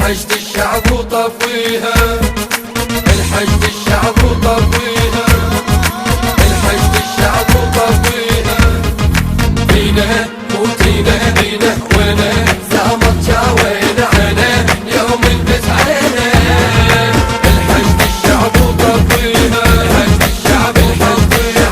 الحشد الشعب وطفيها، الحشد الشعب وطفيها، الحشد الشعب وطفيها. فينا موتينا بينا وانا زامت جاوينا عنا يوم البس علينا. الحشد الشعب وطفيها، الحشد الشعب وطفيها.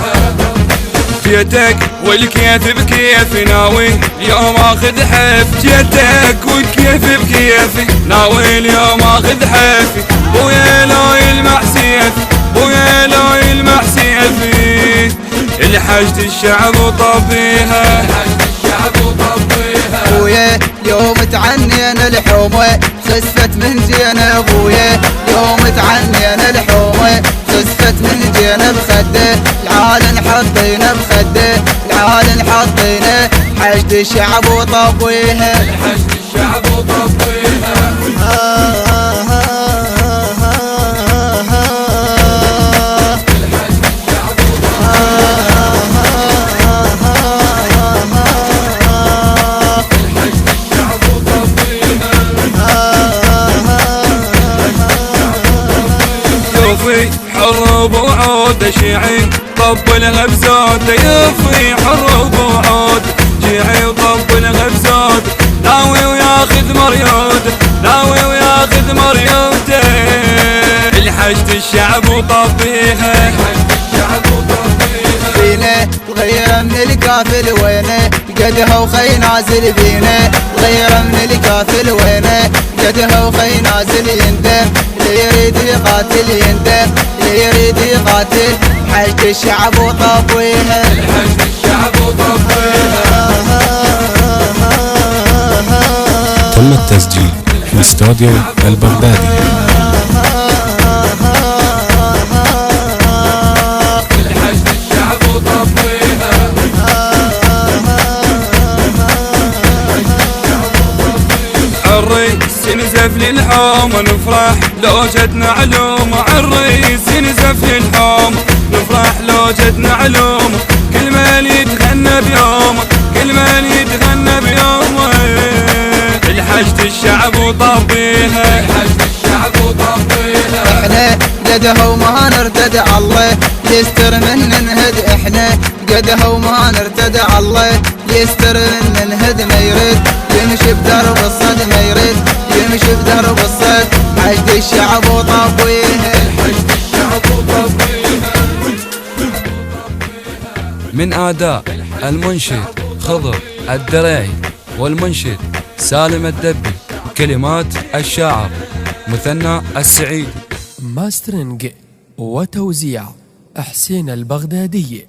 جيتك والكيف بكيفي ناوي اليوم اخذ حف، جيتك والكيف بكيفي ناوي اليوم اخذ حفي. بويا لو يلمح سيفي، بويا لو يلمح سيفي. الحشد الشعب وطفيها، الحشد الشعب وطفيها. بويا يوم تعنينا الحومة خسفت من جينا، بويا يوم تعنينا الحومة خسفت من جينا بخده. العالن حطينا بخده، العالن حطينا حشد الشعب وطفيها، الحشد الشعب وطفيها. يوفي حرب وعود شيعي طبلها بزود، يوفي حرب وعود شيعي وطبلها بزود. ناوي وياخذ مريود، ناوي وياخذ مريود. الحشد الشعب وطفيها، الحشد الشعب وطفيها. فينا الغيرة من الكافل وينه قدها وخي نازل بينا، الغيرة من الكافل وينه قدها وخي نازل يندم. اللي يريد يقاتل يندم، اللي يريد يقاتل. حشد الشعب وطفيها، الحشد الشعب وطفيها. تم التسجيل في استوديو البغدادي. الحشد الشعب وطفيها. عالريس ينزف للحوم نفرح لو جدنا علوم، عالريس ينزف للحوم نفرح لو جدنا علوم. كل من يتغنى بيوم، كل من يتغنى بيوم. الحشد الشعب وطفيها، الحشد الشعب وطفيها. احنا قدها وما نرتدى الله يستر من ننهد. احنا قدها وما نرتدى الله يستر من ننهد. ما يريد يمشي بدرب الصد، ما يريد يمشي بدرب الصد. حشد الشعب وطفيها، الحشد الشعب وطفيها. من أداء المنشد خضر الدرعي والمنشد سالم الدبي، كلمات الشاعر مثنى السعيد، ماسترنج وتوزيع حسين البغدادي.